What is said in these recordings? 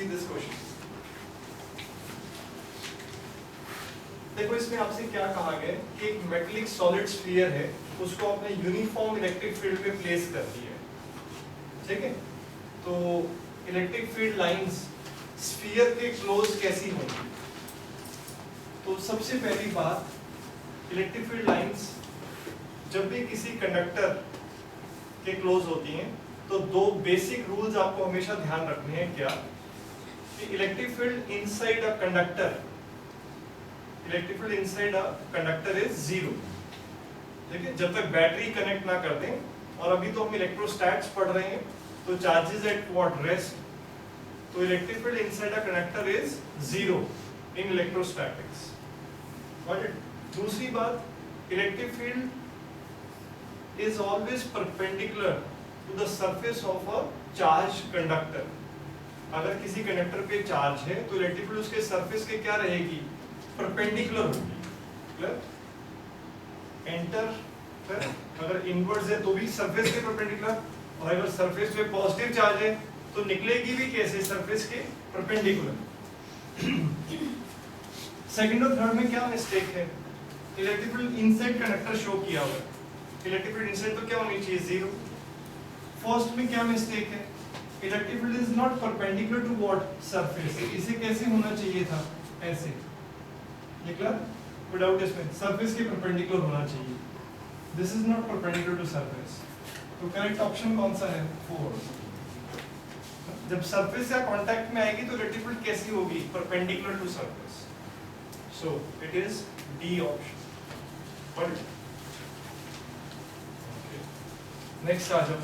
See this question. देखो इसमें आपसे क्या कहा गया कि एक मेटेलिक सॉलिड स्फीयर है, उसको आपने यूनिफॉर्म इलेक्ट्रिक फील्ड में प्लेस कर दिया है, ठीक है। तो इलेक्ट्रिक फील्ड लाइंस स्फीयर के क्लोज कैसी होंगी? तो सबसे पहली बात, इलेक्ट्रिक फील्ड लाइंस जब भी किसी कंडक्टर के क्लोज होती हैं तो दो बेसिक रूल्स आपको हमेशा ध्यान रखने हैं। क्या कि electric field inside a conductor, electric field inside a conductor is zero, ठीक है, जब तक बैटरी कनेक्ट ना कर दें। और अभी तो हम इलेक्ट्रोस्टैट्स पढ़ रहे हैं, तो चार्जेस एट व्हाट रेस्ट, तो electric field inside a conductor is zero in electrostatics. दूसरी बात, electric field is always perpendicular to the surface of a charge conductor. अगर किसी कंडक्टर पे चार्ज है तो इलेक्ट्रिक फील्ड उसके सरफेस के क्या रहेगी? परपेंडिकुलर होगी। एंटर, अगर इनवर्स है तो भी सरफेस के परपेंडिकुलर, और अगर सरफेस पे पॉजिटिव चार्ज है तो निकलेगी भी कैसे? सरफेस के परपेंडिकुलर। सेकंड और थर्ड में क्या मिस्टेक है? Electric field inside conductor show किया हुआ है, इलेक्ट्रिक फील्ड इनसाइड तो क्या होनी चाहिए? जीरो। फर्स्ट में क्या मिस्टेक है? Electric field is not perpendicular to what? Surface. इसे कैसे होना चाहिए था? ऐसे निकला विदाउट इसमें सरफेस के परपेंडिकुलर होना चाहिए। This is not perpendicular to surface. तो करेक्ट ऑप्शन कौन सा है? 4। जब सरफेस या कांटेक्ट में आएगी तो इलेक्ट्रिक फील्ड कैसी होगी? Perpendicular to surface. So it is D option. Next आ जाओ।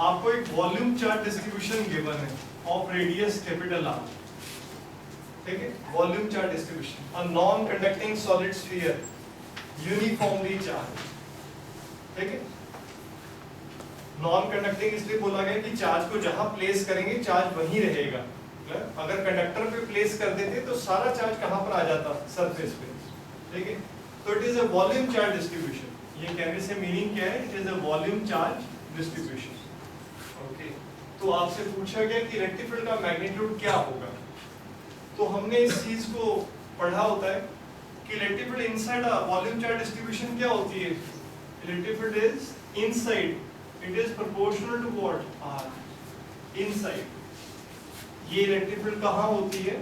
आपको एक वॉल्यूम चार्ज डिस्ट्रीब्यूशन गिवन है ऑफ रेडियस कैपिटल आर, ठीक है। Volume charge distribution, a non conducting solid sphere uniformly charge, ठीक है। नॉन कंडक्टिंग इसलिए बोला गया कि चार्ज को जहां प्लेस करेंगे चार्ज वहीं रहेगा। अगर कंडक्टर पे प्लेस कर देते तो सारा चार्ज कहां पर आ जाता? सरफेस पे, ठीक है। तो it is a volume charge distribution. ये कहने से मीनिंग क्या है? It is a volume charge distribution. Okay, तो आपसे पूछा गया कि इलेक्ट्रिक फील्ड का मैग्नीट्यूड क्या होगा। तो हमने इस चीज को पढ़ा होता है कि electric field inside a volume charge distribution क्या होती है? Electric field is inside, it is proportional to what? R. Inside ये इलेक्ट्रिक फील्ड कहां होती है?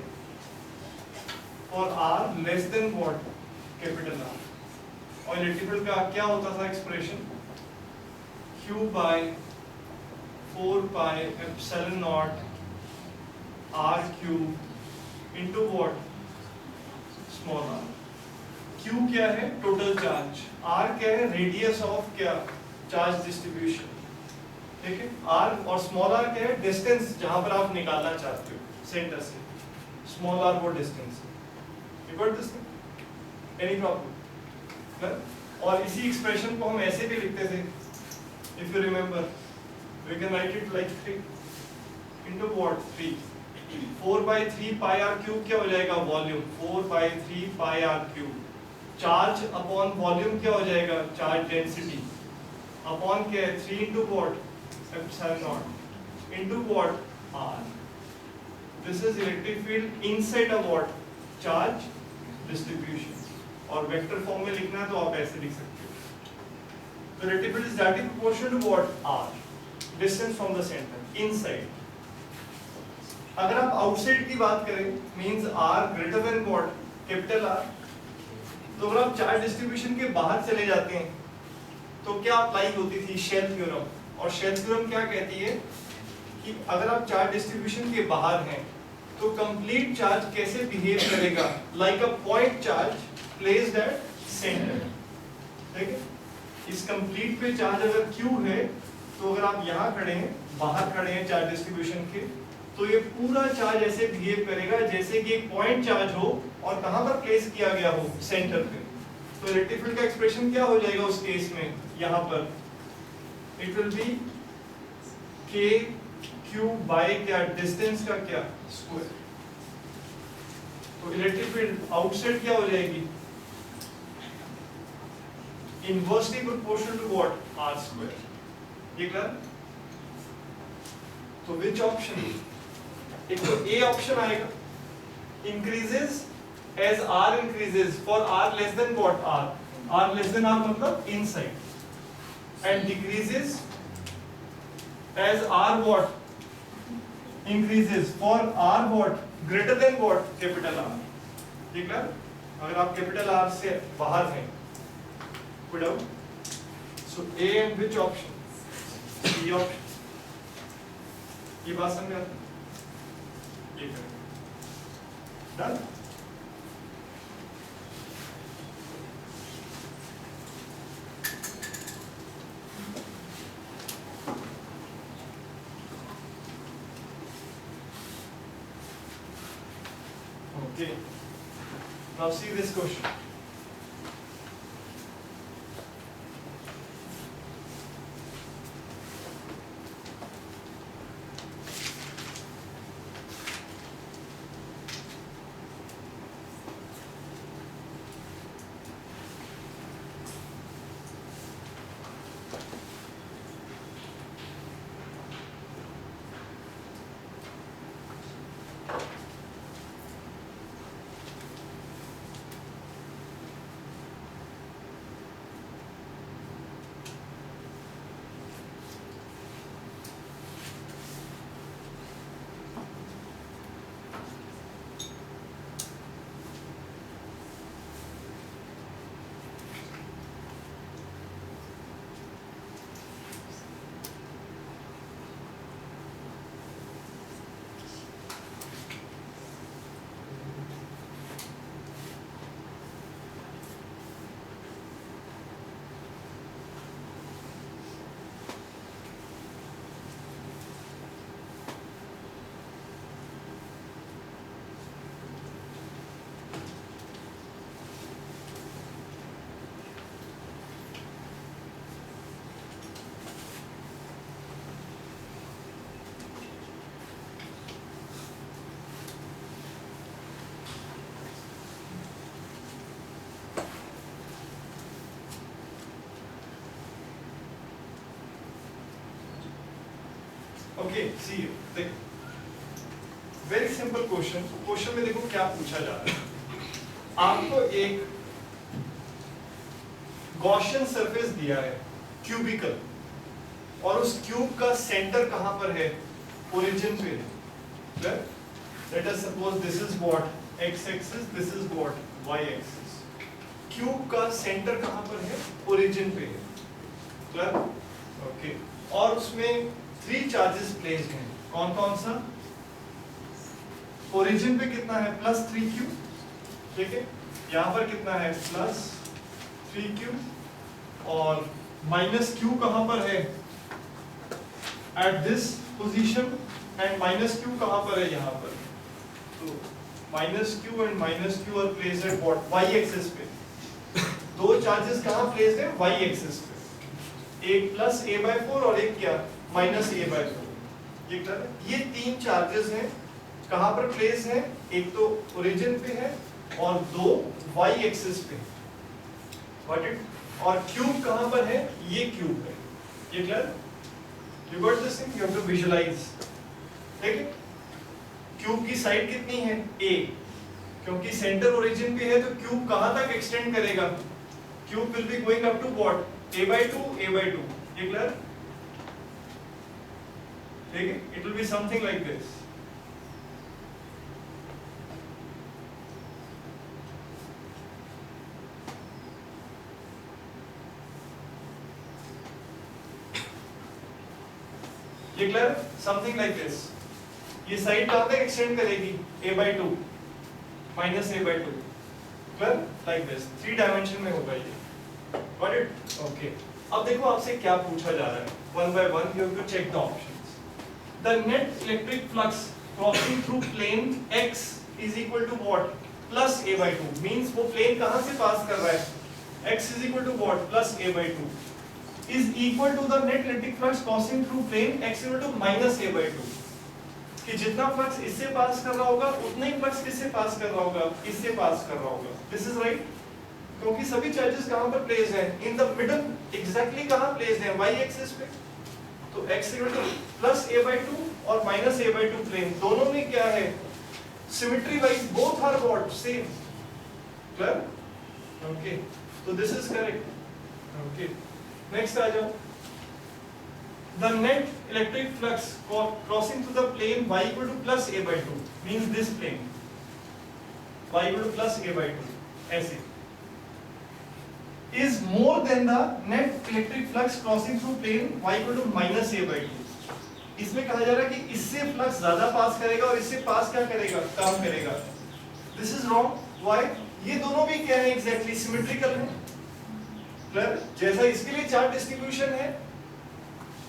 और R less than what? Capital R. और इलेक्ट्रिक फील्ड का क्या होता था expression? Q by 4 pi epsilon naught R cube into what? Small r। Q क्या है? Total charge. R क्या है? रेडियस ऑफ क्या? चार्ज डिस्ट्रीब्यूशन, ठीक है। R और स्मॉल r क्या है? डिस्टेंस जहां पर आप निकालना चाहते हो सेंटर से। स्मॉल r वो डिस्टेंस है। You got this? Any problem? और इसी एक्सप्रेशन को हम ऐसे भी लिखते थे, if you remember, we can write it like 3 into what? 3 4 by 3 pi r cube क्या हो जाएगा? Volume. 4 by 3 pi r cube। Charge upon volume क्या हो जाएगा? चार्ज डेंसिटी अपॉन क्या है? 3 into what? Epsilon not into what? r। this is electric field inside a what? Charge distribution. और vector form में लिखना है तो आप ऐसे लिख सकते हो। तो electric field is directly proportional to what? r, distance from the centre, inside. अगर आप आउटसाइड की बात करें, means r greater than what? Capital R। तो अगर आप चार्ज डिस्ट्रीब्यूशन के बाहर चले जाते हैं तो क्या अप्लाई होती थी? Shell theorem. और शेल थ्योरम क्या कहती है कि अगर आप चार्ज डिस्ट्रीब्यूशन के बाहर हैं तो कंप्लीट चार्ज कैसे बिहेव करेगा? Like a point charge placed at centre, ठीक है। इस कंप्लीट पे चार्ज अगर Q है तो अगर आप यहाँ खड़े हैं, बाहर खड़े हैं चार्ज डिस्ट्रीब्यूशन के, तो ये पूरा चार्ज ऐसे बिहेव करेगा जैसे कि एक पॉइंट चार्ज हो और कहां पर प्लेस किया गया हो? सेंटर पे। तो इलेक्ट्रिक फील्ड का एक्सप्रेशन क्या हो जाएगा उस केस में? यहाँ पर it will be k q by क्या? डिस्टेंस का क्या? स्क्वायर। तो इलेक्ट्रिक फील्ड आउटसाइड क्या हो जाएगी, inversely proportional to what, R square. ये क्लियर? तो विच ऑप्शन, एक तो ए ऑप्शन आएगा, increases as R increases for R less than what, R less than R मतलब inside, and decreases as R what increases for r what greater than what, capital R। ठीक है? अगर आप capital R से बाहर हैं, put out, so A and which option, B option। ये बात समझ में आती है? ये करें, done। Okay, now see this question. Okay, see you। देख, very simple question। क्वेश्चन में देखो क्या पूछा जा रहा है। आपको एक गॉसियन सरफेस दिया है, क्यूबिकल, और उस क्यूब का सेंटर कहां पर है, ओरिजिन पे है। Let us suppose this is what x axis, this is what y axis. Cube का सेंटर कहां पर है, ओरिजिन पे है। क्लियर? ओके, और उसमें 3 चार्जेस प्लेस्ड हैं। कौन कौन सा? ओरिजिन पे कितना है, +3q, ठीक है। यहां पर कितना है, +3q, और -q कहां पर है, at this position, and -q कहां पर है, यहां पर। तो -q and -q are placed at what, y axis पे। 2 चार्जेस कहां प्लेस्ड है, y एक्सिस पे, एक +a/4 और एक क्या, -a/4। ये क्लियर है? ये 3 चार्जेस हैं, कहां पर प्लेस है, एक तो ओरिजिन पे है और 2 y एक्सिस पे। Got it? और क्यूब कहां पर है, ये क्यूब है। ये clear? You got this thing, you have to visualise. ठीक है? क्यूब की साइड कितनी है, a, क्योंकि सेंटर ओरिजिन पे है तो क्यूब कहां तक एक्सटेंड करेगा, cube will be going up to what, a/2, a/2। ये क्लियर? ठीक है? It will be something like this. ये क्लियर? Something like this. ये साइड कहां तक एक्सटेंड करेगी, a/2 -a/2। Clear? Like this, 3 dimension में होगा ये। Got it? ओके, अब देखो आपसे क्या पूछा जा रहा है, one by one you have to check the options. The net electric flux crossing through plane x is equal to what, +a/2। Means वो प्लेन कहां से पास कर रहा है, x is equal to what, +a/2, is equal to the net electric flux crossing through plane x equal to -a/2। कि जितना flux इससे पास कर रहा होगा उतना ही फ्लक्स किससे पास कर रहा होगा, इससे पास कर रहा होगा। दिस इज राइट, क्योंकि सभी चार्जेस कहां पर प्लेस्ड हैं, इन द मिडल, एग्जैक्टली कहां प्लेस्ड हैं, y एक्सिस पे। तो x प्लस a/2 और माइनस a/2 प्लेन दोनों में क्या है, symmetry wise both are what, same. Clear? Okay, तो this is correct. Okay, next आ जाओ। The net electric flux crossing through the plane y equal to plus a/2 means this plane y equal to plus a/2 ऐसे is more than the net electric flux crossing through plane y equal to minus a/2। इसमें कहा जा रहा है कि इससे flux ज्यादा पास करेगा और इससे पास क्या करेगा, कम करेगा। This is wrong. व्हाई? ये दोनों भी क्या है, एग्जैक्टली सिमेट्रिकल है। क्लियर? जैसा इसके लिए चार्ज डिस्ट्रीब्यूशन है,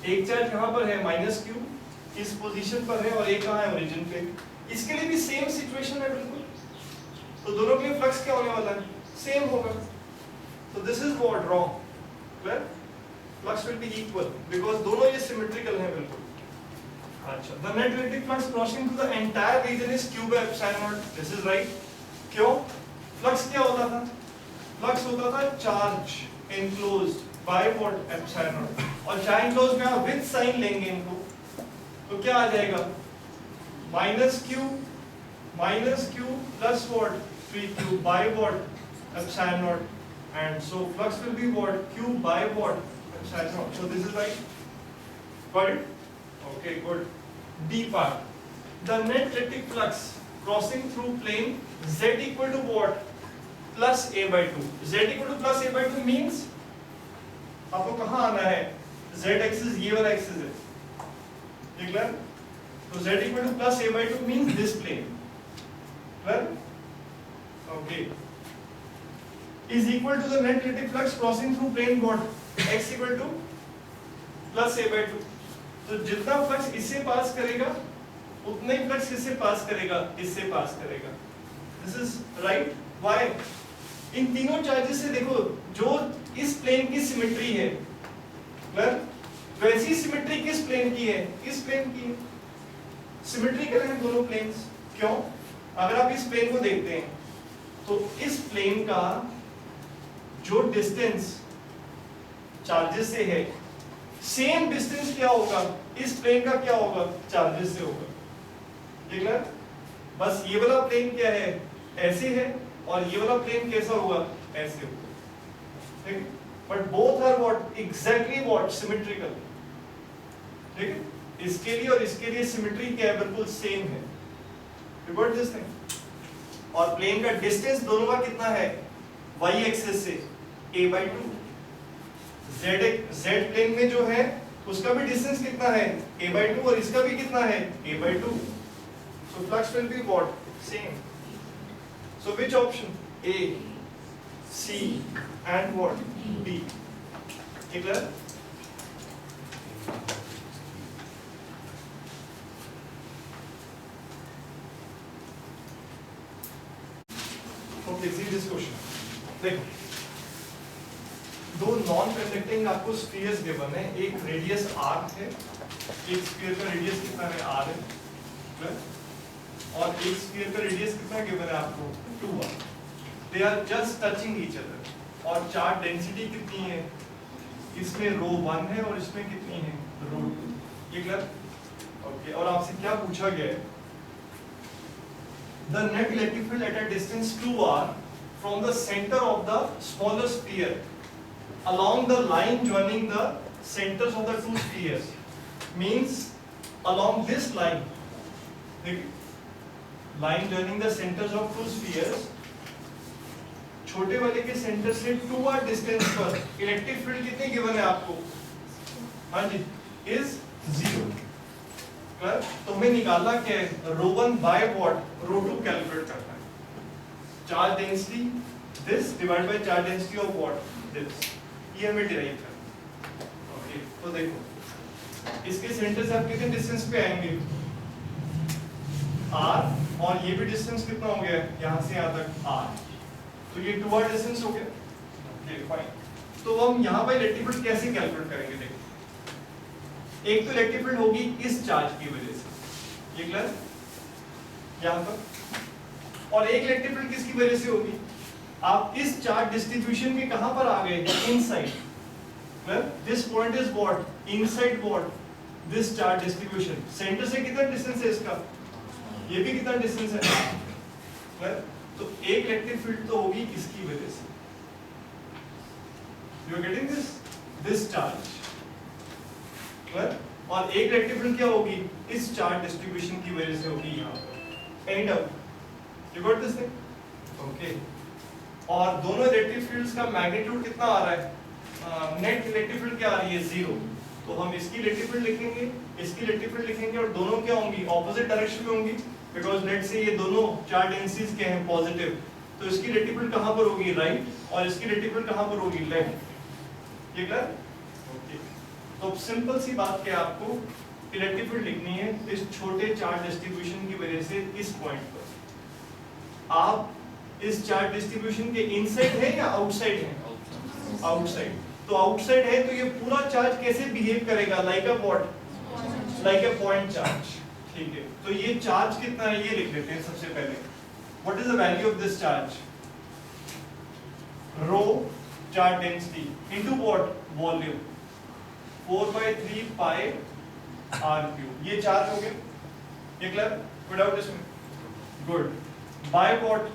एक चार्ज कहां पर है, माइनस क्यू इस पोजीशन पर है और एक कहां है, ओरिजिन पे। इसके लिए भी सेम सिचुएशन है बिल्कुल, तो दोनों के लिए फ्लक्स क्या होने वाला है, सेम होगा। तो this is what wrong. Clear? Flux will B equal because दोनों ये सिमेट्रिकल हैं बिल्कुल। अच्छा, the net electric flux crossing through the entire reason is q by epsilon naught। This is right. क्यों? फ्लक्स क्या होता था, फ्लक्स होता था charge enclosed bye what, epsilon naught. और चार्ज एनक्लोज में आप विद साइन लेंगे इनको, तो क्या आ जाएगा, minus Q plus what, 3q by what, epsilon naught, and so flux will be what, q by what, epsilon naught. So this is right. Got it? Okay, good. D part, the net electric flux crossing through plane z equal to what, plus a/2। z equal to plus a/2 means आपको कहां आना है, z axis ये वाला axis है, ठीक है? तो z equal to plus a/2 means this plane. Clear? Okay, is equal to the net electric flux crossing through plane what, x equal to plus a/2। तो जितना फ्लक्स इससे पास करेगा उतना ही फ्लक्स इससे पास करेगा, इससे पास करेगा। This is right. व्हाई? इन तीनों चार्जेस से देखो, जो इस प्लेन की सिमेट्री है, वैसी सिमेट्री किस प्लेन की है, इस प्लेन की है। सिमेट्रिकल हैं दोनों प्लेन्स। क्यों? अगर आप इस प्लेन को देखते हैं तो इस प्लेन का जो डिस्टेंस चार्जेस से है, सेम डिस्टेंस क्या होगा, इस प्लेन का क्या होगा, चार्जेस से होगा। ठीक है? बस ये वाला प्लेन क्या है, ऐसे है, और ये वाला प्लेन कैसा होगा, ऐसे होगा। ठीक है? But both are what, exactly what, symmetrical. ठीक है? इसके लिए और इसके लिए सिमेट्री क्या है, बिल्कुल सेम है। Revert this thing. और प्लेन का डिस्टेंस दोनों का कितना है, y एक्सिस से a/2। z प्लेन में जो है उसका भी डिस्टेंस कितना है, a/2, और इसका भी कितना है, a/2। So flux will be what, same. So which option? A, C and what? D. Clear? Okay, see this question. देखो, दो नॉन कंडक्टिंग आपको स्फीयर्स गिवन है, एक रेडियस r है, एक स्फीयर का रेडियस कितना है, r है, Clear? और एक स्फीयर का रेडियस कितना गिवन है आपको, 2r। They are just touching each other. और चार्ज डेंसिटी कितनी है, इसमें ρ1 है और इसमें कितनी है, ρ2। ये क्लियर? ओके, और आपसे क्या पूछा गया है, the net electric field at a distance 2r from the centre of the smaller sphere along the line joining the centers of the two spheres means along this line, line joining the centers of two spheres, छोटे वाले के centre से 2r distance पर electric field कितनी given है आपको, हाँ जी, is 0। तो हमें निकालना क्या है, ρ1 बाय व्हाट, ρ2 कैलकुलेट करना है। Charge density this divide by charge density of what, this, ये हमें डिराइव करना। ओके, तो देखो इसके सेंटर से आप कितने डिस्टेंस पे आएंगे, r, और ये भी डिस्टेंस कितना हो गया, यहाँ से यहाँ तक r, तो ये 2r डिस्टेंस हो गया। Okay, fine. तो हम यहाँ पर इलेक्ट्रिक फील्ड कैसे कैलकुलेट करेंगे, देखो, एक तो इलेक्ट्रिक फील्ड होगी इस चार्ज की वजह से, ये क्लियर यहाँ पर, और एक इलेक्ट्रिक फील्ड किसकी वजह से होगी, आप इस चार्ज डिस्ट्रीब्यूशन में कहां पर आ गए, inside, this point is what, inside what, this charge distribution, centre से कितना डिस्टेंस है इसका, ये भी कितना डिस्टेंस है, तो एक इलेक्ट्रिक फील्ड तो होगी इसकी वजह से, you are getting this charge, और एक इलेक्ट्रिक फील्ड क्या होगी, इस चार्ज डिस्ट्रीब्यूशन की वजह से होगी यहाँ पर, any doubt, you got this thing, okay. और दोनों इलेक्ट्रिक फील्ड्स का मैग्नीट्यूड कितना आ रहा है, नेट इलेक्ट्रिक फील्ड क्या आ रही है, 0, तो हम इसकी इलेक्ट्रिक फील्ड लिखेंगे, इसकी इलेक्ट्रिक फील्ड लिखेंगे, और दोनों क्या होंगी, ऑपोजिट डायरेक्शन में होंगी, बिकॉज लेट से ये दोनों चार्ज डेंसिटीज क्या हैं, पॉजिटिव, तो इसकी इलेक्ट्रिक फील्ड कहां पर होगी, राइट, और इसकी इलेक्ट्रिक फील्ड कहां पर होगी, लेफ्ट, ये क्लियर, ओके। तो सिंपल सी बात क्या, आपको इलेक्ट्रिक फील्ड लिखनी है इस छोटे चार्ज डिस्ट्रीब्यूशन की वजह से इस पॉइंट पर, आप इस चार्ज डिस्ट्रीब्यूशन के इनसाइड है या आउटसाइड है, आउटसाइड, तो आउटसाइड है तो ये पूरा चार्ज कैसे बिहेव करेगा, like a what, like a point charge, ठीक है। तो ये चार्ज कितना है ये लिख लेते हैं सबसे पहले, what is the value of this charge, rho charge density into what, volume, 4/3 pi R cube, ये चार्ज हो गया, ये क्लियर, विदाउट इसमें, good, by what,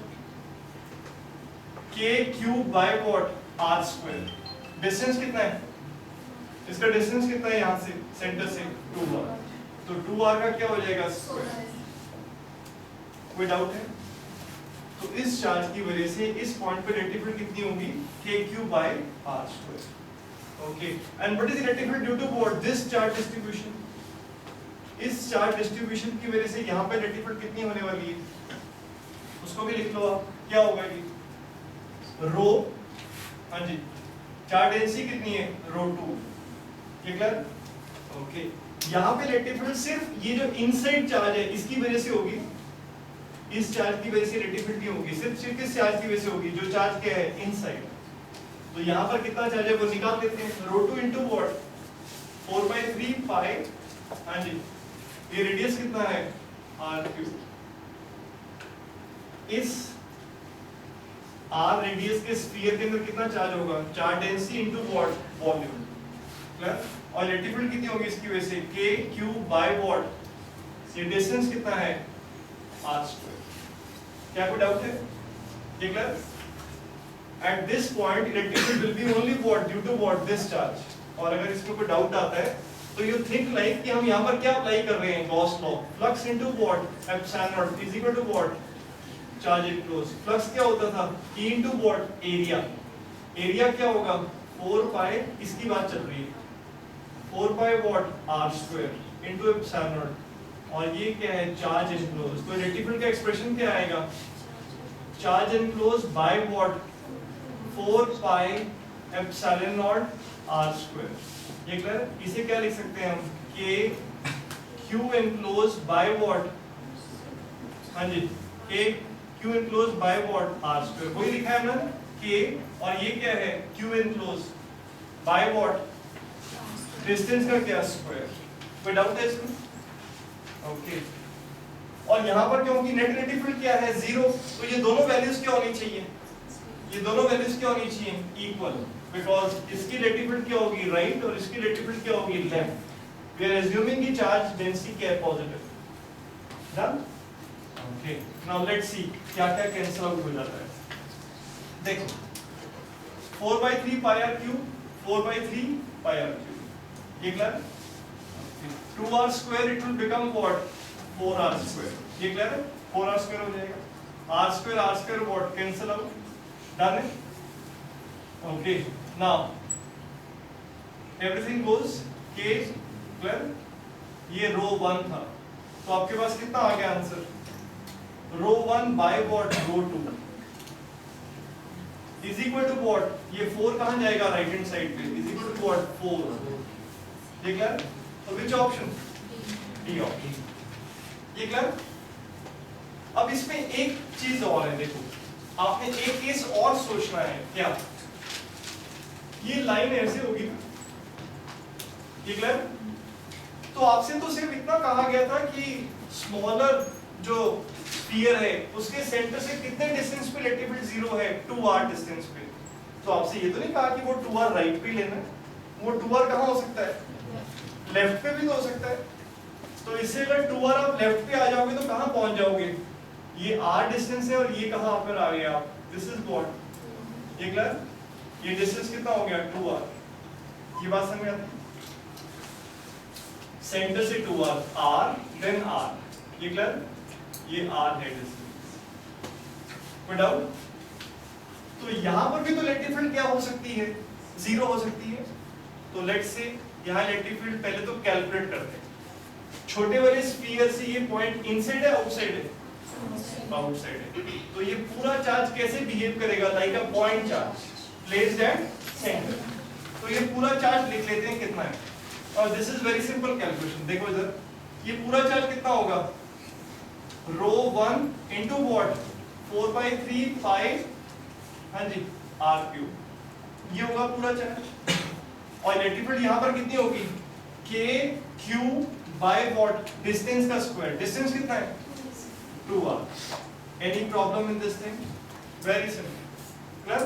k cube by what, r square, distance कितना है, इसका डिस्टेंस कितना है यहां से, सेंटर से 2r, तो 2r का क्या हो जाएगा, स्क्वायर, कोई डाउट है, तो इस चार्ज की वजह से इस पॉइंट पे इलेक्ट्रिक फील्ड कितनी होगी, k cube by r square, okay. And what is electric field due to what, this charge distribution, इस चार्ज डिस्ट्रीब्यूशन की वजह से यहां पे इलेक्ट्रिक फील्ड कितनी होने वाली है, उसको भी लिख लो आप, क्या होगा ये, रो, हाँ जी, चार्ज डेंसिटी कितनी है, रो 2, ये क्लियर, ओके। यहाँ पे इलेक्ट्रिक फील्ड सिर्फ ये जो इनसाइड चार्ज है इसकी वजह से होगी, इस चार्ज की वजह से इलेक्ट्रिक फील्ड नहीं होगी, सिर्फ इस चार्ज की वजह से होगी, जो चार्ज क्या है, इनसाइड, तो यहाँ पर कितना चार्ज है वो निकाल लेते हैं, रो 2 इंटू व्हाट, 4/3 पाई, हाँ जी, ये रेडियस कितना है, r क्यूब, इस r रेडियस के स्फीयर के अंदर कितना चार्ज होगा, charge density into what, volume, clear, और इलेक्ट्रिक फील्ड कितनी होगी इसकी वजह से, k क्यूब बाय व्हाट, ये डिस्टेंस कितना है, r स्क्वायर, क्या कोई डाउट है, ये clear, at this point electric field will be only what, due to what, this charge, और अगर इसमें कोई डाउट आता है तो यू थिंक लाइक कि हम यहाँ पर क्या अप्लाई कर रहे हैं, Gauss law, flux into what, epsilon naught is equal to what, charge enclose, flux क्या होता था, E into what, area, area क्या होगा, 4 पाई, इसकी बात चल रही है, 4 pi what, r square into epsilon naught, और ये क्या है, चार्ज इनक्लोज, तो इलेक्ट्रिक फील्ड का एक्सप्रेशन क्या आएगा, charge enclose by what, 4 pi epsilon naught r square, ये क्लियर, इसे क्या लिख सकते हैं हम, k q enclose by what, हाँ जी, k q enclose by what, r square, वही लिखा है ना, k, और ये क्या है, q enclose by what, distance का क्या, स्क्वायर, कोई डाउट है इसमें, ओके। और यहाँ पर क्योंकि नेट इलेक्ट्रिक फील्ड क्या है, 0, तो ये दोनों वैल्यूज क्या होनी चाहिए, ये दोनों वैल्यूज क्या होनी चाहिए, इक्वल, बिकॉज इसकी इलेक्ट्रिक फील्ड क्या होगी, राइट, और इसकी इलेक्ट्रिक फील्ड क्या होगी, लेफ्ट, वी आर अज्यूमिंग कि चार्ज डेंसिटी क्या है, positive, done, okay. Now let's see क्या क्या कैंसिल आउट हो जाता है, देखो, 4/3 pi r cube, 4/3 pi r cube, ये clear, 2r square it will become what, 4r square, ये क्लियर है, 4r स्क्वायर हो जाएगा, r square what, cancel out, done है, okay. Now everything goes, k clear, ये रो 1 था, तो आपके पास कितना आ गया answer, rho 1 by what, rho 2 is equal to what, ये 4 कहां जाएगा, राइट हैंड साइड पे, इज इक्वल टू व्हाट, 4, ये क्लियर, तो विच ऑप्शन, डी ऑप्शन, ये क्लियर। अब इसमें एक चीज और है, देखो आपने एक केस और सोचना है, क्या, ये लाइन ऐसे होगी ना, ये क्लियर, तो आपसे तो सिर्फ इतना कहा गया था कि स्मॉलर जो स्फीयर है उसके सेंटर से कितने डिस्टेंस पे इलेक्ट्रिक फील्ड जीरो है, 2r डिस्टेंस पे। तो आपसे ये तो नहीं कहा कि वो 2r राइट पे लेना है, वो 2r कहाँ हो सकता है, लेफ्ट पे भी तो हो सकता है। तो इससे अगर 2r आप लेफ्ट पे आ जाओगे तो कहाँ पहुंच जाओगे, ये r डिस्टेंस है और ये कहाँ पर आ गए आप, दिस इज व्हाट, ये क्लियर, ये डिस्टेंस कितना हो गया 2r, ये बात समझ आती है, सेंटर से 2r, r देन r, ये क्लियर, ये r है डिस्टेंस, कोई डाउट। तो यहां पर भी तो इलेक्ट्रिक फील्ड क्या हो सकती है, जीरो हो सकती है। तो लेट्स से यहां इलेक्ट्रिक फील्ड पहले तो कैलकुलेट करते हैं, छोटे वाले स्फीयर से ये पॉइंट इनसाइड है आउटसाइड है, आउटसाइड है, तो ये पूरा चार्ज कैसे बिहेव करेगा, like a point charge placed at centre. तो ये पूरा चार्ज लिख लेते हैं कितना है, और this is very simple calculation. देखो इधर, ये पूरा चार्ज कितना होगा, रो 1 इंटू वॉट, 4/3 पाई, हाँ जी, r क्यूब, ये होगा पूरा चार्ज। और इलेक्ट्रिक फील्ड यहाँ पर कितनी होगी, k q by what, distance का स्क्वायर, डिस्टेंस कितना है 2r। Any problem in this thing, very simple, clear,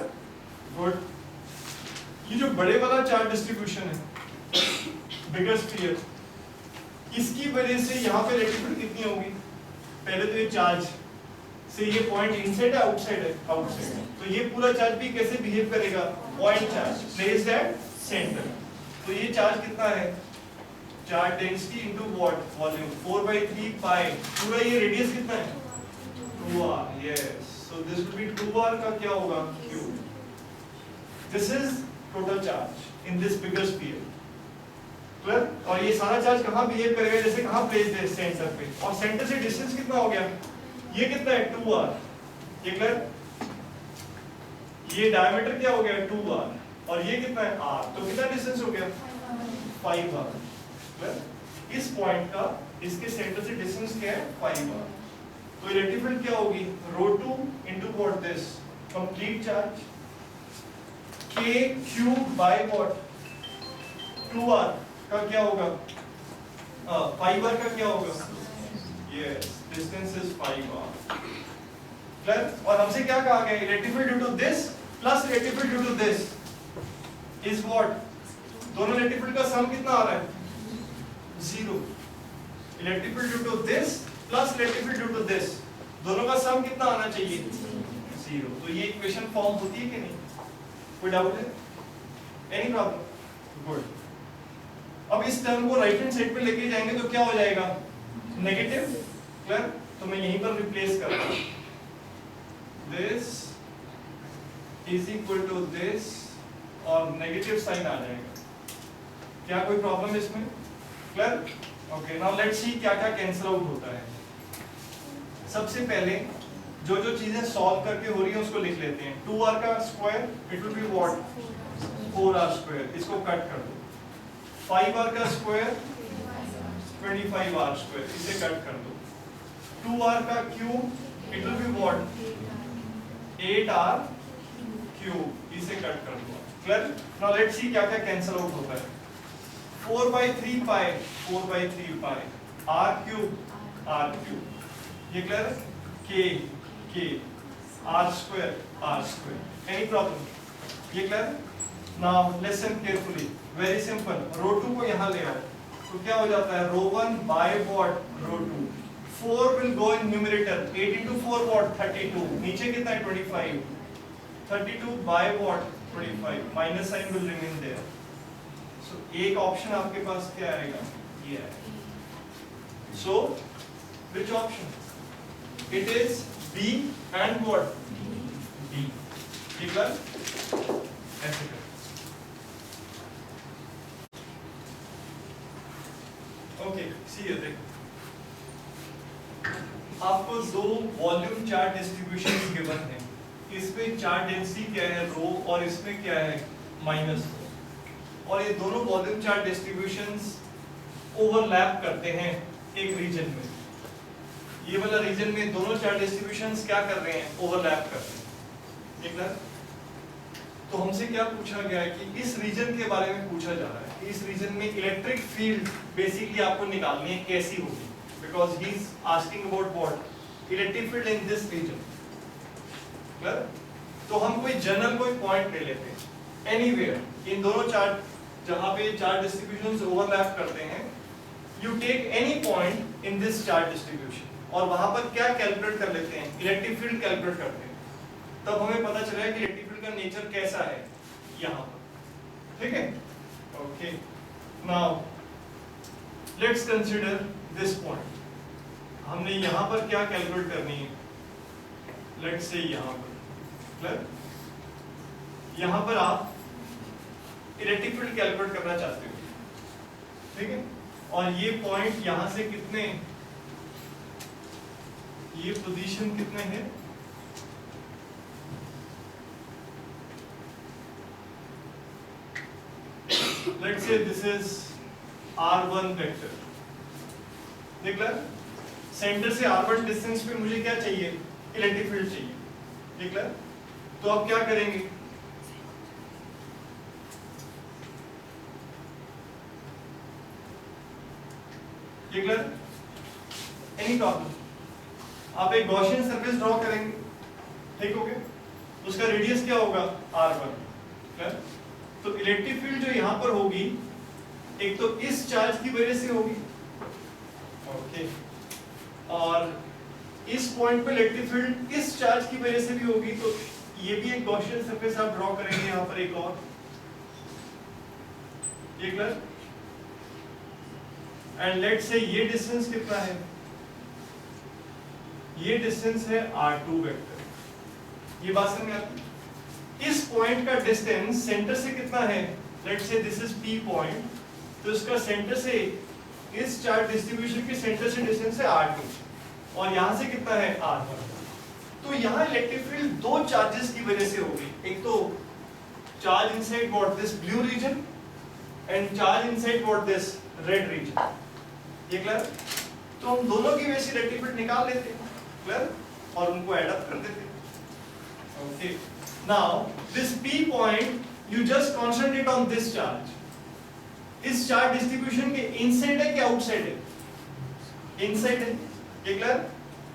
good. ये जो बड़े वाला चार्ज डिस्ट्रीब्यूशन है, बिगर स्फीयर, इसकी वजह से यहाँ पे इलेक्ट्रिक फील्ड कितनी होगी, पहले तो ये चार्ज से ये पॉइंट इनसाइड है आउटसाइड है, आउटसाइड है, तो ये पूरा चार्ज भी कैसे बिहेव करेगा, point charge placed at centre. तो ये चार्ज कितना है, charge density into what, volume, 4/3 पाई, पूरा ये रेडियस कितना है 2r, yes, so this will B 2r का क्या होगा q। This is total charge in this bigger sphere, clear. और ये सारा चार्ज कहाँ बिहेव करेगा, जैसे कहाँ प्लेस्ड है सेंटर पे, और सेंटर से डिस्टेंस कितना हो गया, ये कितना है 2r, ये क्लियर, ये डायमीटर क्या हो गया 2r, और ये कितना है r, तो कितना डिस्टेंस हो गया 5r, क्लियर। इस पॉइंट का इसके सेंटर से डिस्टेंस क्या है 5r। तो इलेक्ट्रिक फील्ड क्या होगी, रो 2 into what, this complete charge, k cube by what, 2r का क्या होगा, 5r का क्या होगा, yes, distance is 5r, clear. और हमसे क्या कहा गया, electric field due to this plus electric field due to this is what, दोनों इलेक्ट्रिक फील्ड का सम कितना आ रहा है 0। Electric field due to this plus electric field due to this, दोनों का सम कितना आना चाहिए 0। तो ये इक्वेशन फॉर्म होती है कि नहीं, कोई डाउट है, एनी प्रॉब्लम, गुड। अब इस टर्म को राइट हैंड साइड पे लेके जाएंगे तो क्या हो जाएगा, नेगेटिव, क्लियर। तो मैं यहीं पर रिप्लेस कर रहा हूं, this is equal to this, और नेगेटिव साइन आ जाएगा, क्या कोई प्रॉब्लम है इसमें, clear, okay. Now let's see क्या क्या कैंसिल आउट होता है। सबसे पहले जो जो चीजें सॉल्व करके हो रही है उसको लिख लेते हैं, 2r का square it will be what 4r square, इसको कट कर दो, 5r का स्क्वायर 25r स्क्वायर, इसे कट कर दो, 2r का cube it will be what 8r cube, इसे कट कर दो, क्लियर। नाउ लेट्स सी क्या क्या कैंसिल आउट होता है, 4/3 पाई, 4/3 पाई, r क्यूब, ये क्लियर है, k r square, any problem, ये clear. Now listen carefully, very simple, rho 2 को यहाँ ले आओ तो क्या हो जाता है, rho 1 by what rho 2, 4 will go in numerator, 8 into 4 what 32, नीचे कितना है 25, 32 by what 25, minus sign will remain there. So एक ऑप्शन आपके पास क्या आएगा, ये आएगा। So which option, it is B and what D, ठीक है, ऐसे कर, ओके। सी देखो, आपको दो वॉल्यूम चार्ज डिस्ट्रीब्यूशन गिवन है, इसमें चार्ज डेंसिटी क्या है रो, और इसमें क्या है माइनस रो, और ये दोनों वॉल्यूम चार्ज डिस्ट्रीब्यूशंस ओवरलैप करते हैं एक रीजन में, ये वाला रीजन में दोनों चार्ज डिस्ट्रीब्यूशंस क्या कर रहे हैं, ओवरलैप कर रहे हैं, ठीक है। तो हमसे क्या पूछा गया है कि इस रीजन के बारे में पूछा जा रहा है, इस रीजन में इलेक्ट्रिक फील्ड बेसिकली आपको निकालनी है कैसी होगी, because he is asking about what electric field in this region. Clear? तो हम कोई जनरल कोई पॉइंट ले लेते हैं एनीवेयर इन दोनों चार्ज जहां पे चार्ज डिस्ट्रीब्यूशंस ओवरलैप करते हैं, you take any point in this charge distribution और वहां पर क्या कैलकुलेट कर लेते हैं, इलेक्ट्रिक फील्ड कैलकुलेट करते हैं, तब हमें पता चलेगा कि इलेक्ट्रिक फील्ड का नेचर कैसा है यहाँ पर। ठीक है? Okay, now let's consider this point. हमने यहाँ पर क्या कैलकुलेट करनी है, लेट्स से यहाँ पर, क्लियर? यहाँ पर आप इलेक्ट्रिक फील्ड कैलकुलेट करना चाहते हो, ठीक है? और ये पॉइंट यहाँ से कितने, ये पोजीशन कितने हैं, let's say this is r1 vector। देख लो, सेंटर से r1 डिस्टेंस पे मुझे क्या चाहिए, इलेक्ट्रिक फील्ड चाहिए। देख लो, तो आप क्या करेंगे, देख लो, एनी प्रॉब्लम, आप एक गॉसियन सरफेस ड्रॉ करेंगे, ठीक हो गया? उसका रेडियस क्या होगा, r1। क्लियर? तो इलेक्ट्रिक फील्ड जो यहां पर होगी, एक तो इस चार्ज की वजह से होगी, ओके, और इस पॉइंट पे इलेक्ट्रिक फील्ड इस चार्ज की वजह से भी होगी। तो ये भी एक गॉसियन सरफेस आप ड्रॉ करेंगे यहां पर एक और, ये क्लियर? एंड लेट्स से ये डिस्टेंस कितना है, ये डिस्टेंस है r2 वेक्टर। ये बात समझ में आती है? इस पॉइंट का डिस्टेंस सेंटर से कितना है, let's say this is P point, तो इसका सेंटर से इस चार्ज डिस्ट्रीब्यूशन के सेंटर से डिस्टेंस है r2 और यहां से कितना है r1। तो यहां इलेक्ट्रिक फील्ड दो चार्जेस की वजह से होगी, एक तो charge inside what this blue region and charge inside what this red region. ये क्लियर? तो हम दोनों की वजह से इलेक्ट्रिक फील्ड निकाल लेते हैं, क्लियर, और उनको ऐड अप कर देते हैं। Okay, now this P point you just concentrate on this charge. इस चार्ज डिस्ट्रीब्यूशन के इनसाइड है कि आउटसाइड है, इनसाइड है। ये क्लियर?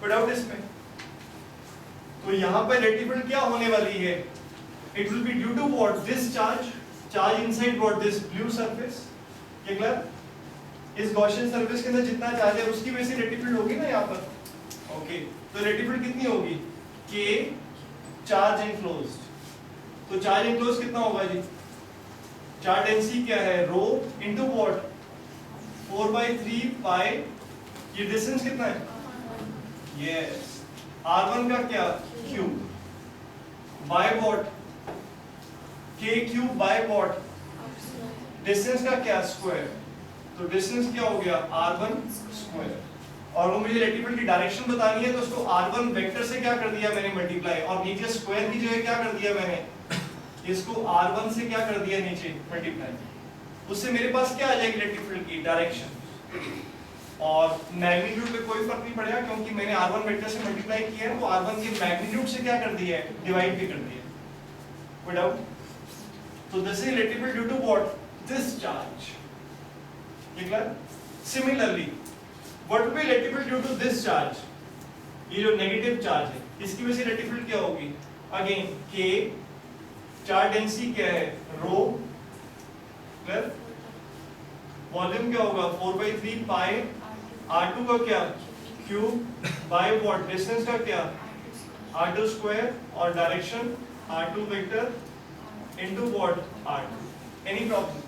पुट आउट इसमें, तो यहां पर इलेक्ट्रिक फील्ड क्या होने वाली है, it will be due to what this charge, charge inside what this blue surface. ये क्लियर? इस गॉसियन सरफेस के अंदर जितना चार्ज है उसकी वजह से इलेक्ट्रिक फील्ड होगी ना यहाँ पर। ओके, तो इलेक्ट्रिक फील्ड कितनी होगी, K चार्ज इनक्लोज्ड। तो चार्ज इनक्लोज कितना होगा जी, चार्ज डेंसिटी क्या है, रो इनटू व्हाट 4/3 पाई, ये डिस्टेंस कितना है, यस, r1 का क्या, q by what, k³ by what, distance का क्या, स्क्वायर। तो डिस्टेंस क्या हो गया, r1 स्क्वायर। और वो मुझे इलेक्ट्रिक फील्ड की डायरेक्शन बतानी है, तो उसको r1 वेक्टर से क्या कर दिया मैंने, मल्टीप्लाई, और नीचे स्क्वायर की जगह क्या कर दिया मैंने, इसको r1 से क्या कर दिया नीचे मल्टीप्लाई। उससे मेरे पास क्या आ जाएगी इलेक्ट्रिक फील्ड की डायरेक्शन। और मैग्नीट्यूड पे कोई फर्क नहीं पड़ेगा क्योंकि मैंने r1 वेक्टर से मल्टीप्लाई किया है, वो r1 के मैग्नीट्यूड से क्या कर दिया है, डिवाइड भी कर दिया। कोई डाउट? तो this is electric field due to what, this charge. ये clear? Similarly what will be electric field due to this charge, ये जो नेगेटिव चार्ज है इसकी वजह से इलेक्ट्रिक फील्ड क्या होगी, अगेन K, चार्ज डेंसिटी क्या है, रो, क्लियर, वॉल्यूम क्या होगा 4/3 पाई, r2 का क्या, q बाय व्हाट, डिस्टेंस का क्या, r2 स्क्वायर, और direction r2 vector into what, r2। Any problem?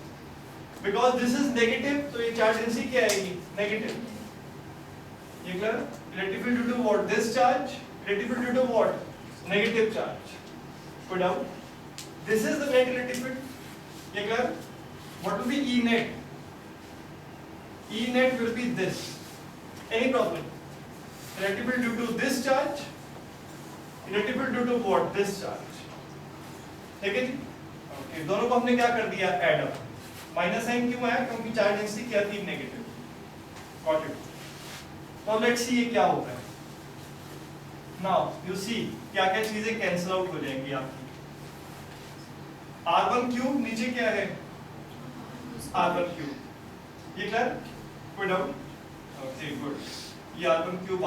Because this is negative, तो ये चार्ज डेंसिटी क्या आएगी, नेगेटिव। ये clear? Electric field due to what, this charge, electric field due to what, negative charge. कोई doubt? This is the net electric field. ये clear? What will be E net? E net will be this. Any problem? Electric field due to this charge. Electric field due to what? This charge. ठीक है जी? Okay. दोनों को हमने क्या कर दिया? Add up. Minus sign क्यों आया? क्योंकि चार्ज डेंसिटी क्या थी? Negative. Got it? Now let's see ये क्या होता है. Now you see क्या क्या चीजें कैंसिल आउट हो जाएंगी आपकी. r1 क्यूब नीचे क्या है, R1 क्यूब। ये क्लियर? कोई डाउट? Okay good. ये R1 क्यूब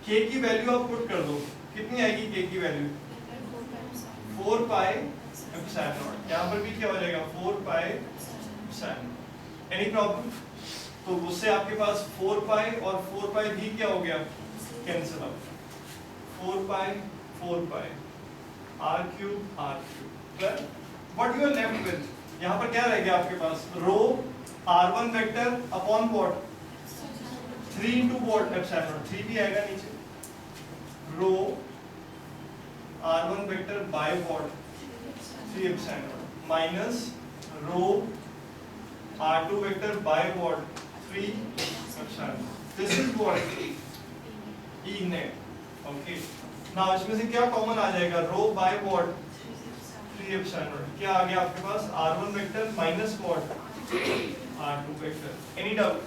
K की वैल्यू आप पुट कर दो, कितनी आएगी K की वैल्यू? 4 pi epsilon not. यहाँ पर भी क्या हो जाएगा? 4 पाई एप्सिलॉन। Any problem? तो उससे आपके पास 4 पाई और 4 पाई भी क्या हो गया? Cancel out. 4 pi R cube. Clear? What you are left with? यहाँ पर क्या रह गया आपके पास? Rho R1 vector upon what? 3 into what? Epsilon naught. 3 भी आएगा नीचे। Rho R1 vector by what? 3 epsilon naught minus rho R2 vector by what? 3 epsilon naught. This is what? E net। Okay, now इसमें से क्या common आ जाएगा? Rho by what? 3 epsilon not. क्या आ गया आपके पास? R1 vector minus what? R2 vector. Any doubt?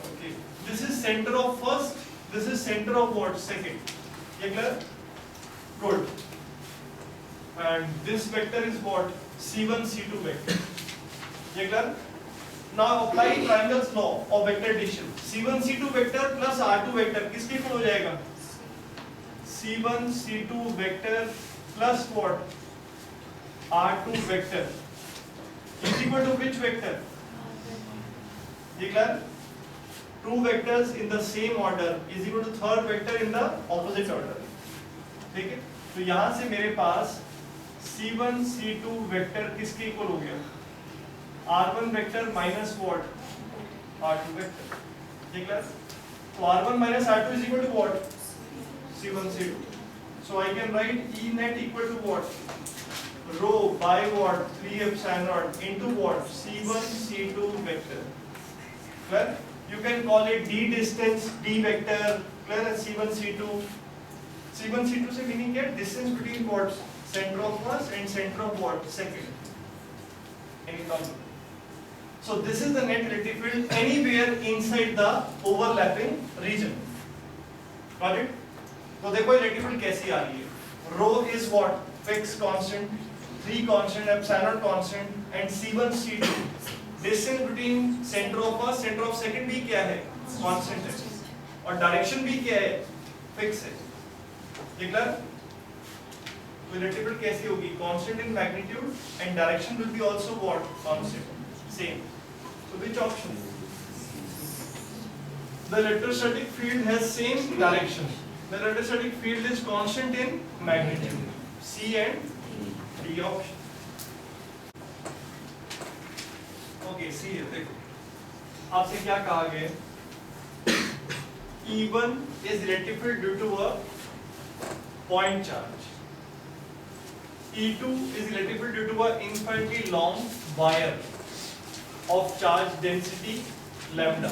Okay, this is center of first, this is center of what? Second. ये clear? Good. And this vector is what? C1 C2 vector. ये clear? Now apply triangle's law of vector addition. C1 C2 vector plus R2 vector किसके equal हो जाएगा? C1 C2 vector plus what? R2 vector is equal to which vector? ये clear? Two vectors in the same order is equal to third vector in the opposite order. ठीक है? तो यहाँ से मेरे पास C1 C2 वेक्टर किसके equal हो गया? R1 vector minus what? R2 vector. ठीक है? तो R1 minus R2 is equal to what? C1 C2. So I can write E net equal to what? Rho by what? 3 epsilon naught into what? C1 C2 vector. Clear? You can call it d distance d vector. Clear? C1 C2. C1 C2 से meaning क्या? Distance between what? Center of first and center of what? Second. Any problem? So this is the net electric field anywhere inside the overlapping region. Got it? तो देखो electric field कैसी आ रही है? Rho is what? Fixed constant, 3 constant, epsilon constant and C1 C2. Distance between center of first, center of second भी क्या है? Constant है और डायरेक्शन भी क्या है? फिक्स है। ठीक है? तो इलेक्ट्रिक फील्ड कैसी होगी? Constant in magnitude and direction will be also what? Constant. Same. So which option? The electrostatic field has same direction. The electrostatic field is constant in magnitude. C and D option. Okay, see here, देखो आपसे क्या कहा गया? E1 is electric field due to a point charge. E2 is electric field due to a infinitely long wire of charge density lambda.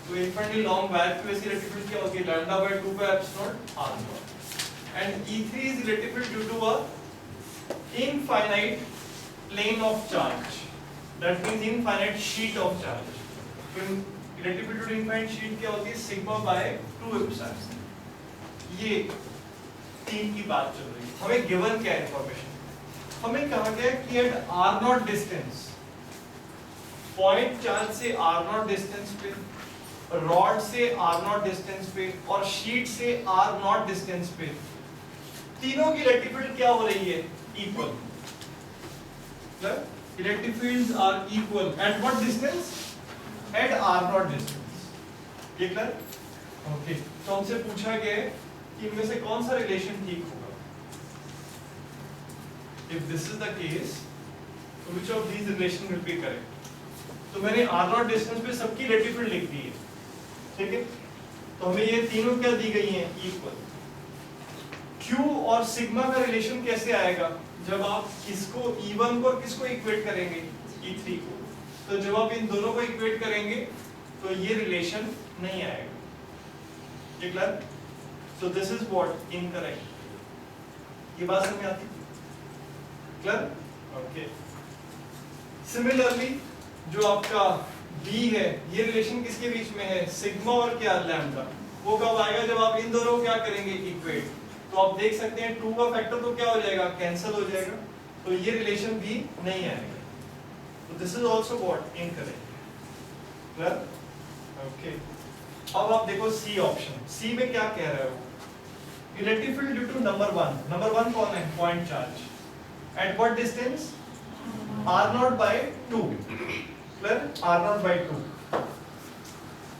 तो infinitely long wire की वजह से electric field क्या होगी? Lambda by 2 pi epsilon r. And E3 is electric field due to a infinite plane of charge. That means infinite sheet of charge. तो electric field due to infinite sheet क्या होती है? Sigma by 2 epsilon. ये तीन की बात चल रही है। हमें गिवन क्या इंफॉर्मेशन? हमें कहा गया कि eight r0 distance, point charge से r0 डिस्टेंस पे, रॉड से r0 डिस्टेंस पे और शीट से r0 डिस्टेंस पे तीनों की इलेक्ट्रिक फील्ड क्या हो रही है? Equal. Electric fields are equal at what distance? At r0 distance. ठीक है? ओके, तो हमसे पूछा गया है कि इनमें से कौन सा रिलेशन ठीक होगा? If this is the case, so which of these relation will be correct? तो मैंने r0 डिस्टेंस पे सबकी इलेक्ट्रिक फील्ड लिख दी है। ठीक है? तो हमें ये तीनों क्या दी गई हैं? इक्वल। Q और सिग्मा का रिलेशन कैसे आएगा? जब आप किसको E1 को और किसको इक्वेट करेंगे? E3 को। तो जब आप इन दोनों को इक्वेट करेंगे तो ये रिलेशन नहीं आएगा। ठीक है? So this is what? Incorrect. ये बात समझ आती? Clear? Okay. Similarly, जो आपका B है, ये रिलेशन किसके बीच में है? सिग्मा और क्या? लैम्डा। वो कब आएगा? जब आप इन दोनों को क्या करेंगे? इक्वेट। तो आप देख सकते हैं 2 का फैक्टर तो क्या हो जाएगा? कैंसिल हो जाएगा। तो ये रिलेशन भी नहीं आएगा। So this is also what incorrect. Clear? Okay. अब आप देखो सी ऑप्शन, सी में क्या कह रहे हो? Electric field due to number one कौन है? Point charge at what distance? r0 by 2. Clear? r0 by 2.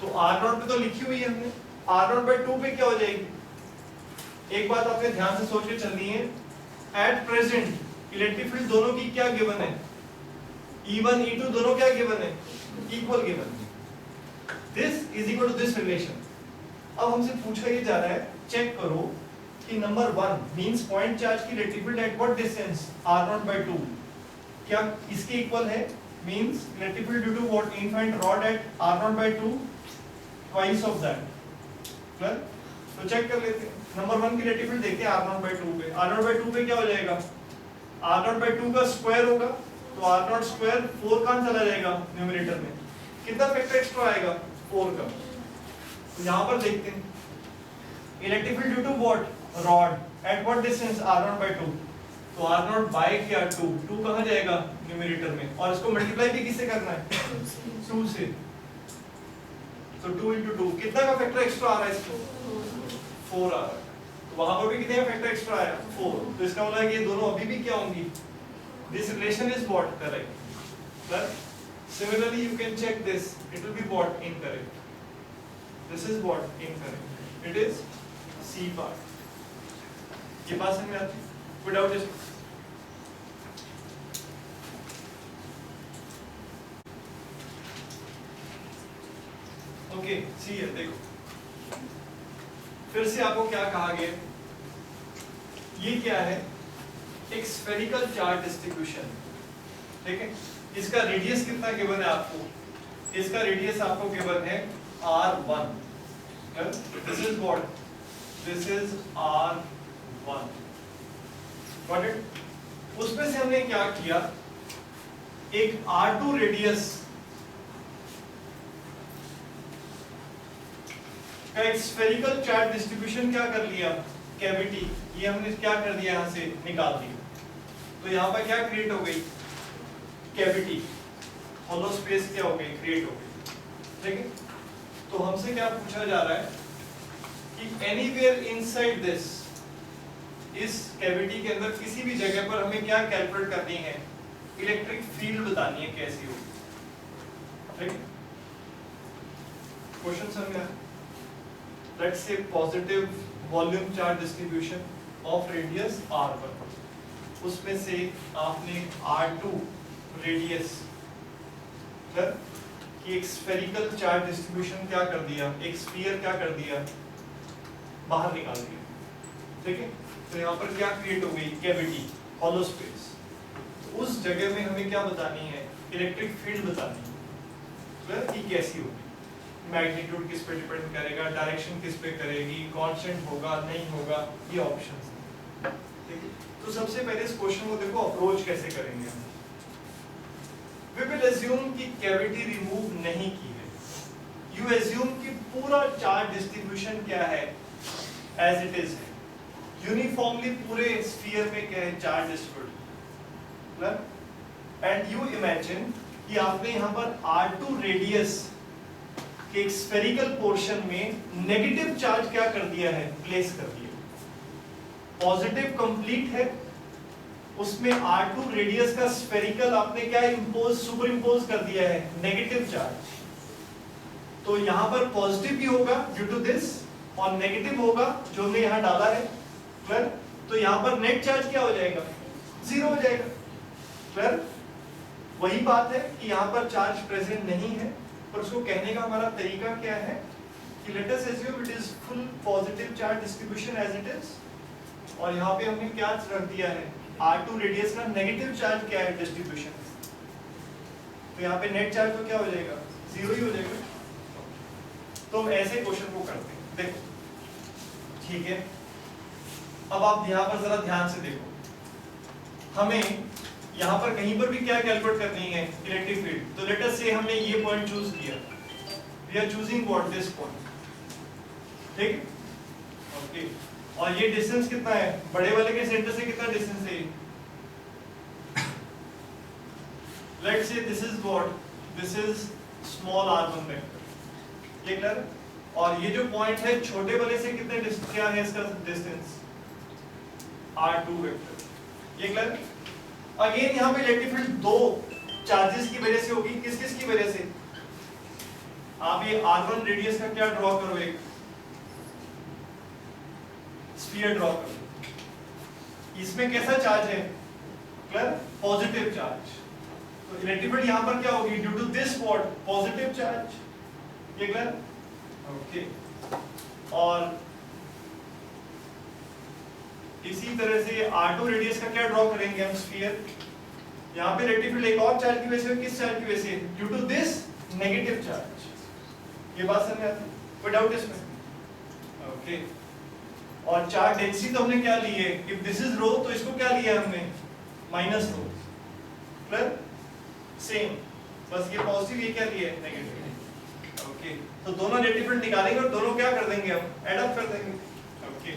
तो r0 पे तो लिखी हुई है हमने, r0 by 2 पे क्या हो जाएगी? एक बात आपने ध्यान से सोच के चलनी है, एट प्रेजेंट इलेक्ट्रिक फील्ड दोनों की क्या गिवन है? E1 E2 दोनों क्या गिवन है? Equal given. This is equal to this relation. अब हमसे पूछा ये जा रहा है, चेक करो कि नंबर 1 मींस पॉइंट चार्ज की electric field at what distance? r0 by 2 क्या इसके इक्वल है? Means electric field due to what? Infinite rod at r0 by 2 twice of that. Clear? तो चेक कर लेते हैं। नंबर 1 की इलेक्ट्रिक फील्ड देखिए r0 by 2 पे, r0 by 2 पे क्या हो जाएगा? r0 by 2 का स्क्वायर होगा, तो r0 स्क्वायर 4 कहां चला जाएगा न्यूमरेटर में? कितना फैक्टर एक्स्ट्रा आएगा? 4 का। तो यहां पर देखते हैं electric field due to what? Rod at what distance? r0 by 2। तो r0 बाय क्या? 2 कहां जाएगा? न्यूमरेटर में। और इसको मल्टीप्लाई भी किससे करना है? 2 से। तो 2 into 2 कितना का फैक्टर एक्स्ट्रा आ रहा है इसको? 4 आ रहा है। तो वहां पर भी कितने का फैक्टर एक्स्ट्रा आया? 4। तो इसका मतलब है कि ये दोनों अभी भी क्या होंगी? This relation is what? Correct. But similarly you can check this, it will be what? Incorrect. This is what? Incorrect. It is C part. ये बात समझ में आती है? कोई डाउट है? ओके, सी है, देखो फिर से आपको क्या कहा गया? ये क्या है? एक स्फेरिकल चार्ज डिस्ट्रीब्यूशन। ठीक है, इसका रेडियस कितना गिवन है आपको? इसका रेडियस आपको गिवन है r1। This is what? This is r1। Got it? उसमें से हमने क्या किया? एक r2 रेडियस का एक स्फेरिकल चार्ज डिस्ट्रीब्यूशन क्या कर लिया? कैविटी, ये हमने क्या कर दिया? यहां से निकाल दिया। तो यहां पर क्या क्रिएट हो गई? कैविटी, हॉलो स्पेस क्या हो गई? क्रिएट हो गई। ठीक है, तो हमसे क्या पूछा जा रहा है कि एनीवेयर इनसाइड दिस, इस कैविटी के अंदर किसी भी जगह पर हमें क्या कैलकुलेट करनी है? इलेक्ट्रिक फील्ड बतानी है कैसी होगी। ठीक है, क्वेश्चन समझ में आया? Let's say positive volume charge distribution of radius r1, उसमें से आपने r2 रेडियस कि एक स्फेरिकल चार्ज डिस्ट्रीब्यूशन क्या कर दिया? एक स्फीयर क्या कर दिया? बाहर निकाल दिया। ठीक है, तो यहाँ पर क्या क्रिएट हो गई? Cavity, hollow space. उस जगह में हमें क्या बतानी है? इलेक्ट्रिक फील्ड बतानी है कि कैसी होगी। मैग्नीट्यूड किस पे डिपेंड करेगा, डायरेक्शन किस पे करेगी, कांस्टेंट होगा नहीं होगा, ये ऑप्शंस हैं। ठीक है, तो सबसे पहले इस क्वेश्चन को देखो अप्रोच कैसे करेंगे हम। We will assume कि कैविटी रिमूव नहीं की है। You assume कि पूरा चार्ज डिस्ट्रीब्यूशन क्या है? As it is है। यूनिफॉर्मली पूरे स्फीयर में क्या है? Charge distributed. And you imagine कि आपने यहाँ पर R2 रेडियस के एक स्फेरिकल पोर्शन में नेगेटिव चार्ज क्या कर दिया है? प्लेस कर दिया। पॉजिटिव कंप्लीट है, उसमें R2 रेडियस का स्फेरिकल आपने क्या इंपोज, सुपर इंपोज कर दिया है? Negative charge. तो यहाँ पर पॉजिटिव भी होगा ड्यू टू दिस और नेगेटिव होगा जो हमने यहाँ डाला है। क्लियर? तो यहाँ पर नेट चार्ज क्या हो जाएगा? 0 हो जाएगा। क्लियर? वही बात है कि यहाँ पर चार्ज प्रेजेंट नहीं है, पर उसको कहने का हमारा तरीका क्या है कि let us assume it is full positive charge distribution as it is, और यहाँ पे हमने क्या रख दिया है? R2 रेडियस का नेगेटिव चार्ज क्या है? डिस्ट्रीब्यूशन। तो यहाँ पे नेट चार्ज तो क्या हो जाएगा? 0 ही हो जाएगा। तो हम ऐसे क्वेश्चन को करते हैं। देखो, ठीक है, अब आप यहाँ पर जरा ध्यान से देखो, हमें यहाँ पर कहीं पर भी क्या कैलकुलेट करनी है? Electric field. तो लेट अस से हमने ये पॉइंट चूज किया, we are choosing what? This point. ठीक, ओके, और ये डिस्टेंस कितना है? बड़े वाले के सेंटर से कितना डिस्टेंस है? Let's say this is what? This is small r1 vector. ये क्लियर? और ये जो पॉइंट है छोटे वाले से कितने क्या है इसका डिस्टेंस? r2 vector. ये क्लियर? अगेन यहाँ पे इलेक्ट्रिक फील्ड दो चार्जेस की वजह से होगी. किस किस की वजह से? आप ये r1 रेडियस का क्या ड्रॉ करो, एक स्फीयर ड्रॉ करो. इसमें कैसा चार्ज है? क्लियर? Positive charge. तो इलेक्ट्रिक फील्ड यहाँ पर क्या होगी? Due to this what? Positive charge. ये क्लियर? ओके. और इसी तरह से r2 रेडियस का क्या ड्रॉ करेंगे हम स्फीयर. यहाँ पे इलेक्ट्रिक फील्ड एक और चार्ज की वजह से, किस चार्ज की वजह से? Due to this negative charge. ये बात समझ आती है? कोई डाउट इसमें? ओके. और चार्ज डेंसिटी तो हमने क्या ली है? इफ दिस इज रो तो इसको क्या लिया हमने? Minus rho. क्लियर? सेम. बस ये पॉजिटिव, ये क्या लिया है? नेगेटिव. ओके. तो दोनों इलेक्ट्रिक फील्ड निकालेंगे और दोनों क्या कर देंगे हम? ऐड अप कर देंगे. Okay.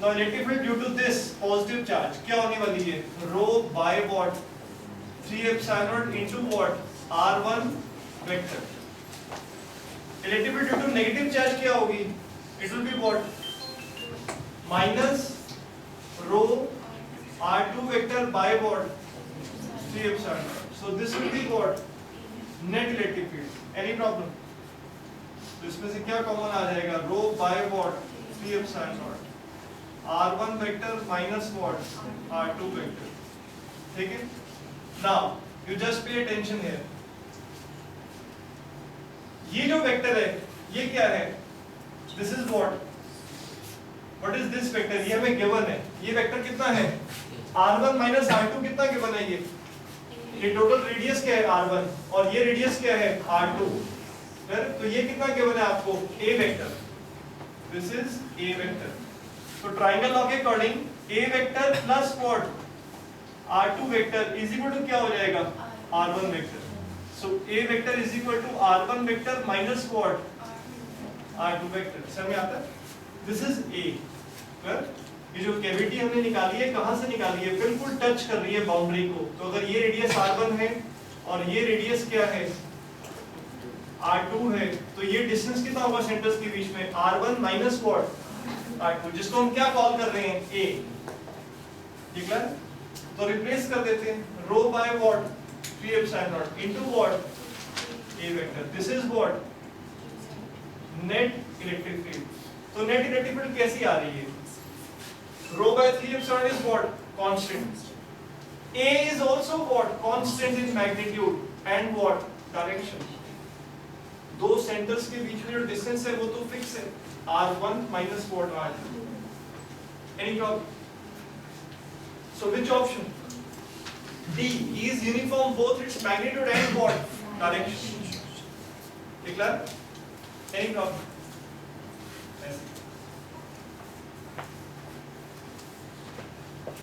Now electric field due to this positive charge क्या होने वाली है? Rho by what? 3 epsilon into what? r1 vector. Electric field due to negative charge क्या होगी? It will be what? Minus rho r2 vector by what? 3 epsilon. So this will be what? Net electric field. Any problem? तो इसमें से क्या common आ जाएगा? Rho by what? 3 epsilon r1 vector minus what? r2 vector. ठीक है. Now you just pay attention here. ये जो वेक्टर है ये क्या है? This is what? What is this vector? ये हमें गिवन है. ये वेक्टर कितना है? r1 माइनस r2 कितना गिवन है? ये टोटल रेडियस क्या है? r1. और ये रेडियस क्या है? r2. तो ये कितना गिवन है आपको? a vector. This is a vector. तो ट्रायंगल लॉ के according a vector plus what? r2 vector is equal to क्या हो जाएगा? r1 vector. So a vector is equal to r1 vector minus what? r2 vector. समझ आता है? This is a. ये जो कैविटी हमने निकाली है कहां से निकाली है? बिल्कुल टच कर रही है बाउंड्री को. तो अगर ये रेडियस r1 है और ये रेडियस क्या है? r2 है, तो ये डिस्टेंस कितना होगा सेंटर्स के बीच में? r1 minus what? r2, जिसको हम क्या कॉल कर रहे हैं? a. ठीक है. तो रिप्लेस कर देते हैं. Rho by what? 3 epsilon naught into what? a vector. This is what? Net electric field. तो नेट इलेक्ट्रिक फील्ड कैसी आ रही है? Rho by 3 epsilon is what? Constant. a is also what? Constant in magnitude and what? Direction. दो centres के बीच में जो distance है वो तो फिक्स है. r1 minus what? r2. Any problem? So which option? D is uniform both its magnitude and what? Direction. Clear? Any problem?